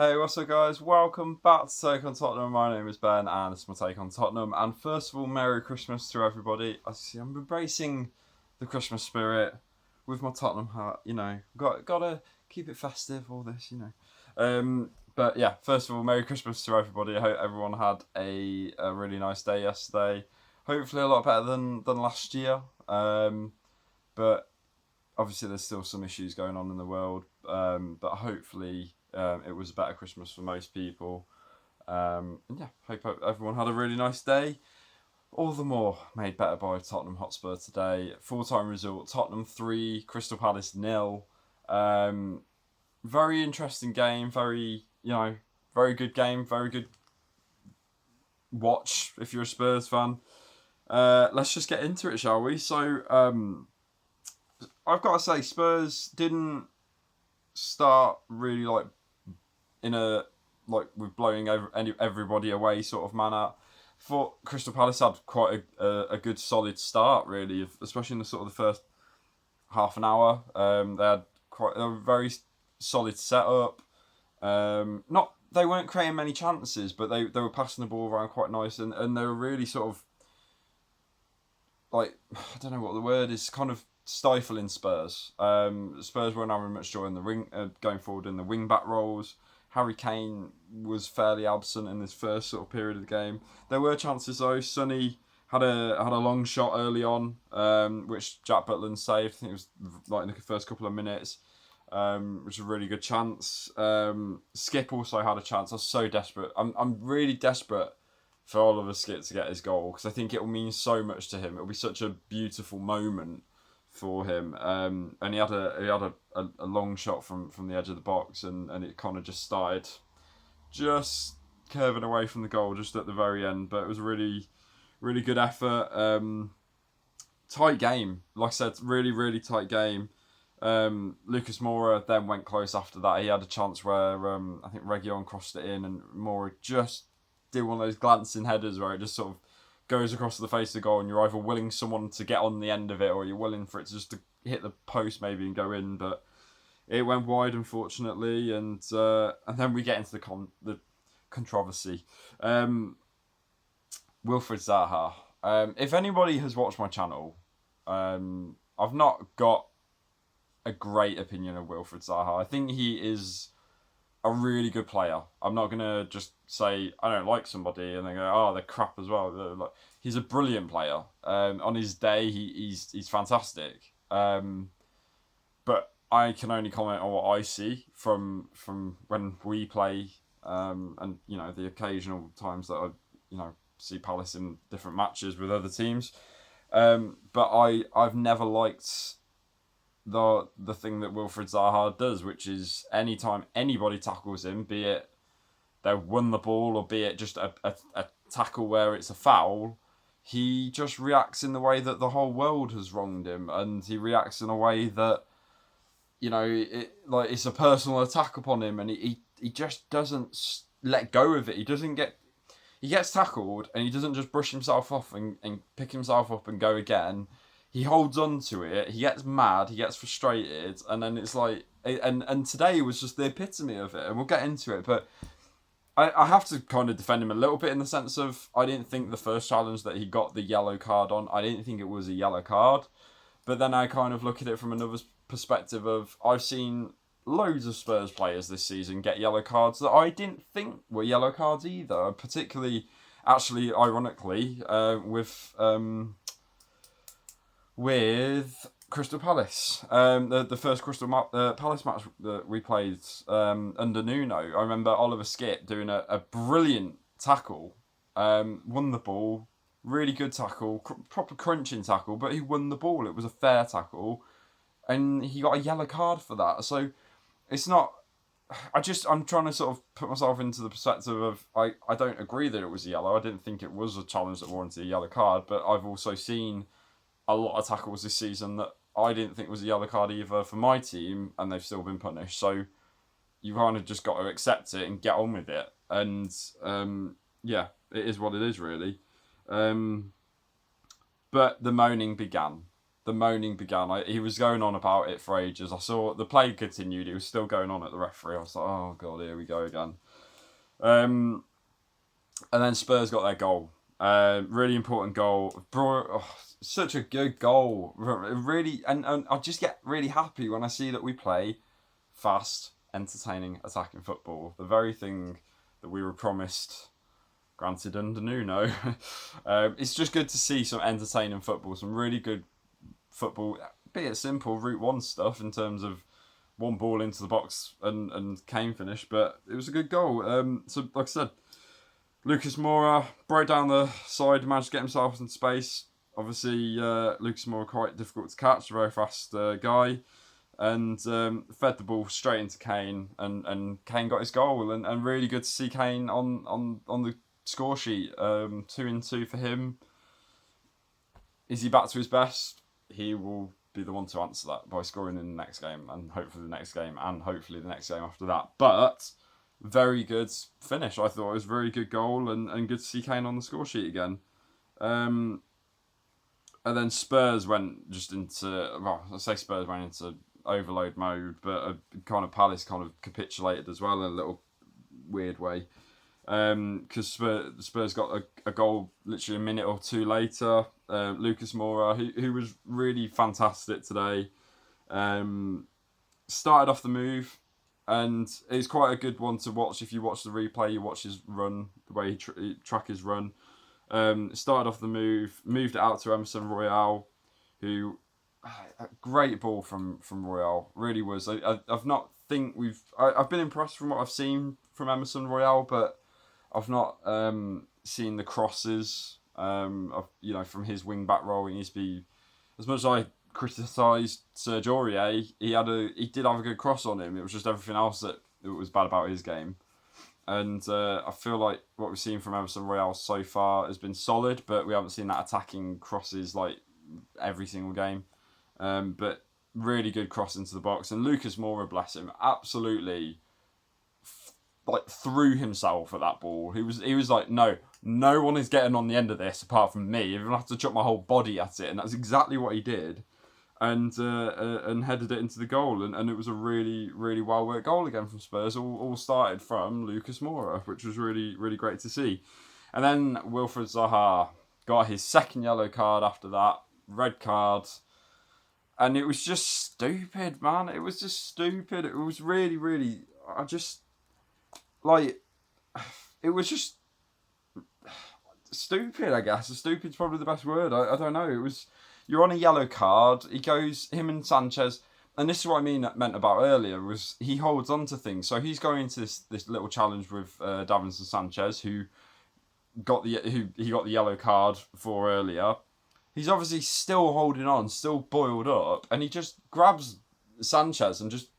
Hey, what's up, guys? Welcome back to Take on Tottenham. My name is Ben, and it's my take on Tottenham. And first of all, Merry Christmas to everybody. I'm embracing the Christmas spirit with my Tottenham hat. Gotta keep it festive. All this. But yeah, first of all, Merry Christmas to everybody. I hope everyone had a really nice day yesterday. Hopefully, a lot better than last year. But obviously there's still some issues going on in the world, but hopefully it was a better Christmas for most people. And yeah, hope everyone had a really nice day. All the more made better by Tottenham Hotspur today. Full-time result, Tottenham 3, Crystal Palace 0. Very interesting game, very good game, very good watch if you're a Spurs fan. Let's just get into it, shall we? So, I've got to say, Spurs didn't start really in a with blowing everybody away sort of manner. Thought Crystal Palace had quite a good solid start, really, especially in the sort of the first half an hour. They had quite a very solid setup. Not They weren't creating many chances, but they were passing the ball around quite nice, and they were really sort of I don't know what the word is, kind of stifling Spurs. Spurs weren't having much joy in the ring, going forward in the wing back roles. Harry Kane was fairly absent in this first sort of period of the game. There were chances though. Sonny had a long shot early on, which Jack Butland saved. I think it was in the first couple of minutes, which was a really good chance. Skip also had a chance. I was so desperate. I'm really desperate for Oliver Skip to get his goal, because I think it will mean so much to him. It'll be such a beautiful moment for him. And he had a long shot from the edge of the box, and it kind of just started just curving away from the goal just at the very end. But it was a really, really good effort. Tight game. Like I said, really, really tight game. Lucas Moura then went close after that. He had a chance where I think Reguilon crossed it in, and Moura just did one of those glancing headers where it just sort of goes across the face of the goal, and you're either willing someone to get on the end of it, or you're willing for it to just to hit the post maybe and go in. But it went wide, unfortunately, and then we get into the controversy. Wilfred Zaha. If anybody has watched my channel, I've not got a great opinion of Wilfred Zaha. I think he is a really good player. I'm not gonna just say I don't like somebody and they go, oh, they're crap as well. He's a brilliant player. On his day, he's fantastic. But I can only comment on what I see from when we play, and the occasional times that I see Palace in different matches with other teams. But I've never liked the thing that Wilfred Zaha does, which is anytime anybody tackles him, be it they've won the ball or be it just a tackle where it's a foul, he just reacts in the way that the whole world has wronged him, and he reacts in a way that it's a personal attack upon him, and he just doesn't let go of it. He gets tackled and he doesn't just brush himself off and pick himself up and go again. He holds on to it, he gets mad, he gets frustrated, and then it's like, and today was just the epitome of it, and we'll get into it, but I have to kind of defend him a little bit in the sense of, I didn't think the first challenge that he got the yellow card on, I didn't think it was a yellow card, but then I kind of look at it from another perspective of, I've seen loads of Spurs players this season get yellow cards that I didn't think were yellow cards either, particularly, actually, ironically, with Crystal Palace. The first Palace match that we played under Nuno, I remember Oliver Skip doing a brilliant tackle, won the ball, really good tackle, proper crunching tackle, but he won the ball. It was a fair tackle, and he got a yellow card for that. So it's not... I'm trying to sort of put myself into the perspective of, I don't agree that it was a yellow. I didn't think it was a challenge that warranted a yellow card, but I've also seen a lot of tackles this season that I didn't think was a yellow card either for my team, and they've still been punished. So you kind of just got to accept it and get on with it. And yeah, it is what it is, really. But the moaning began. the moaning began. He was going on about it for ages. I saw the play continued. He was still going on at the referee. I was like, oh god, here we go again. And then Spurs got their goal. Really important goal. Such a good goal. Really, and I just get really happy when I see that we play fast, entertaining, attacking football. The very thing that we were promised, granted under Nuno. It's just good to see some entertaining football, some really good football, be it simple Route 1 stuff in terms of one ball into the box and Kane finish, but it was a good goal. So, like I said, Lucas Moura broke down the side, managed to get himself into space. Obviously, Lucas Moura quite difficult to catch, a very fast guy, and fed the ball straight into Kane, and Kane got his goal, and really good to see Kane on the score sheet. 2-2 for him. Is he back to his best? He will be the one to answer that by scoring in the next game, and hopefully the next game, and hopefully the next game after that. But very good finish. I thought it was a very good goal, and good to see Kane on the score sheet again. And then Spurs went just into, well, I say Spurs went into overload mode, but kind of Palace kind of capitulated as well in a little weird way. Because Spurs got a goal literally a minute or two later. Lucas Moura, who was really fantastic today, started off the move, and it's quite a good one to watch. If you watch the replay, you watch his run, the way he track his run. Started off the move, moved it out to Emerson Royale, who a great ball from Royale, really was. I've not think I've been impressed from what I've seen from Emerson Royale, but I've not seen the crosses. From his wing back role, he needs to be, as much as I criticised Serge Aurier, he did have a good cross on him. It was just everything else that was bad about his game. And I feel like what we've seen from Emerson Royale so far has been solid, but we haven't seen that attacking crosses like every single game. But really good cross into the box. And Lucas Moura, bless him, absolutely threw himself at that ball. He was like, no one is getting on the end of this apart from me. You're gonna have to chuck my whole body at it, and that's exactly what he did. And headed it into the goal, and it was a really, really well worked goal again from Spurs. All started from Lucas Moura, which was really, really great to see. And then Wilfred Zaha got his second yellow card after that, red card, and it was just stupid, man. It was just stupid. It was really, really. It was just stupid. I guess stupid's probably the best word. I don't know. It was. You're on a yellow card. Him and Sanchez, and this is what I meant about earlier, was he holds on to things. So he's going into this little challenge with Davinson Sanchez, who got the yellow card for earlier. He's obviously still holding on, still boiled up, and he just grabs Sanchez and just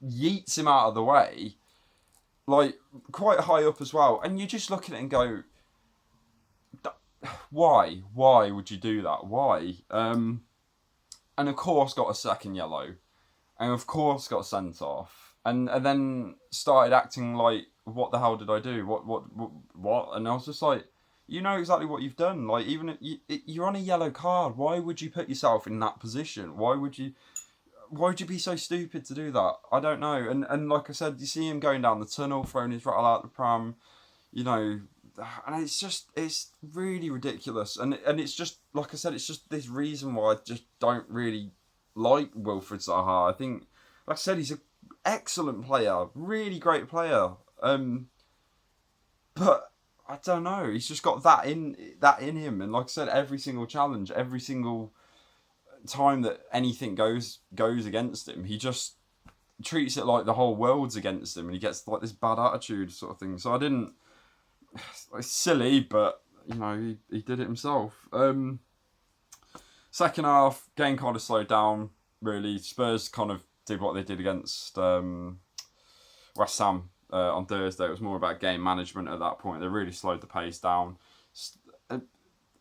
yeets him out of the way, like quite high up as well. And you just look at it and go, why would you do that? Why? And of course got a second yellow, and of course got sent off, and then started acting like, what the hell did I do? What? And I was just like, you know exactly what you've done. Like, even you're on a yellow card. Why would you put yourself in that position? Why would you be so stupid to do that? I don't know. And like I said, you see him going down the tunnel, throwing his rattle out the pram, and it's really ridiculous. And it's just, like I said, it's just this reason why I just don't really like Wilfred Zaha. I think, like I said, he's an excellent player, really great player. But I don't know. He's just got that in him, and like I said, every single challenge, every single time that anything goes against him, he just treats it like the whole world's against him, and he gets like this bad attitude sort of thing. So I didn't. It's silly, but he did it himself. Second half, game kind of slowed down. Really, Spurs kind of did what they did against West Ham on Thursday. It was more about game management at that point. They really slowed the pace down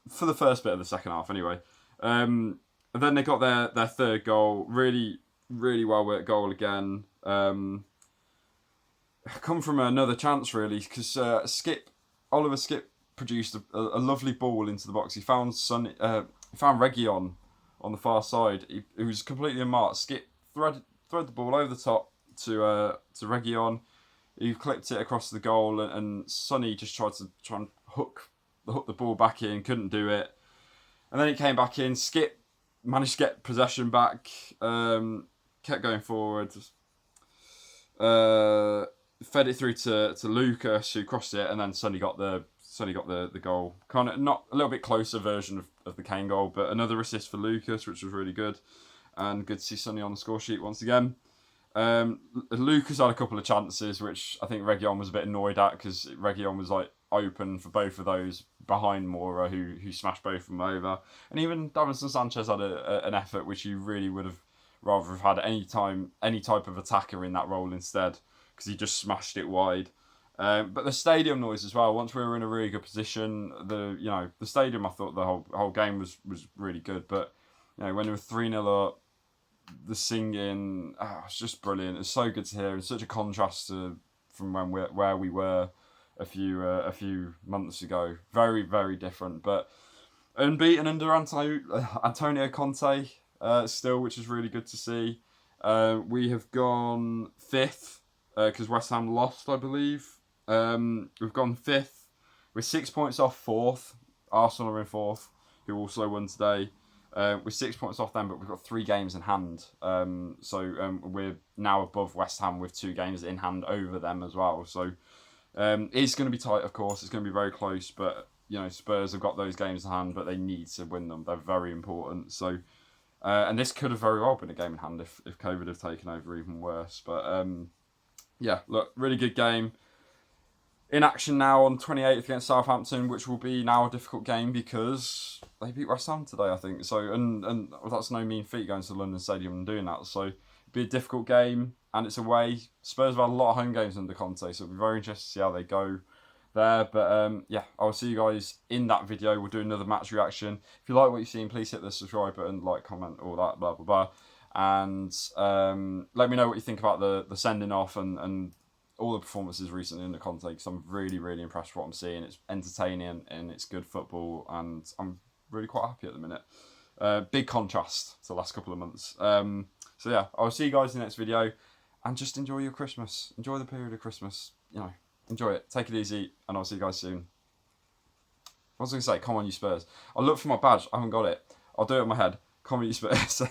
for the first bit of the second half, anyway. And then they got their third goal. Really, really well worked goal again. Come from another chance, really, because Oliver Skip produced a lovely ball into the box. He found Reguilon on the far side. He was completely unmarked. Skip thread the ball over the top to Reguilon. He clipped it across the goal, and Sonny just tried to hook the ball back in, couldn't do it. And then it came back in. Skip managed to get possession back, kept going forward, fed it through to Lucas, who crossed it, and then Sonny got the goal. Kind of not a little bit closer version of the Kane goal, but another assist for Lucas, which was really good, and good to see Sonny on the score sheet once again. Lucas had a couple of chances, which I think Reguilon was a bit annoyed at, because Reguilon was like open for both of those behind Moura, who smashed both of them over. And even Davinson Sanchez had an effort which you really would have rather have had any type of attacker in that role instead, because he just smashed it wide. But the stadium noise as well. Once we were in a really good position, the stadium, I thought the whole game was really good. But when we were 3-0 up, the singing, it's just brilliant. It's so good to hear. It's such a contrast from where we were a few months ago. Very, very different. But unbeaten under Antonio Conte still, which is really good to see. We have gone 5th because West Ham lost, I believe. We've gone 5th. We're 6 points off 4th. Arsenal are in 4th, who also won today. We're 6 points off them, but we've got 3 games in hand. So we're now above West Ham with 2 games in hand over them as well. So it's going to be tight, of course. It's going to be very close, but Spurs have got those games in hand, but they need to win them. They're very important. So and this could have very well been a game in hand if COVID had taken over, even worse. But look, really good game. In action now on 28th against Southampton, which will be now a difficult game because they beat West Ham today, I think. So and that's no mean feat going to the London Stadium and doing that. So it'll be a difficult game, and it's away. Spurs have had a lot of home games under Conte, so it'll be very interesting to see how they go there. But I'll see you guys in that video. We'll do another match reaction. If you like what you've seen, please hit the subscribe button, like, comment, all that, blah blah blah, and let me know what you think about the sending off and all the performances recently in the Conte, because I'm really, really impressed with what I'm seeing. It's entertaining and it's good football, and I'm really quite happy at the minute. Big contrast to the last couple of months. I'll see you guys in the next video, and just enjoy your Christmas. Enjoy the period of Christmas. Enjoy it. Take it easy, and I'll see you guys soon. What was I going to say? Come on, you Spurs. I'll look for my badge. I haven't got it. I'll do it in my head. Come on, you Spurs.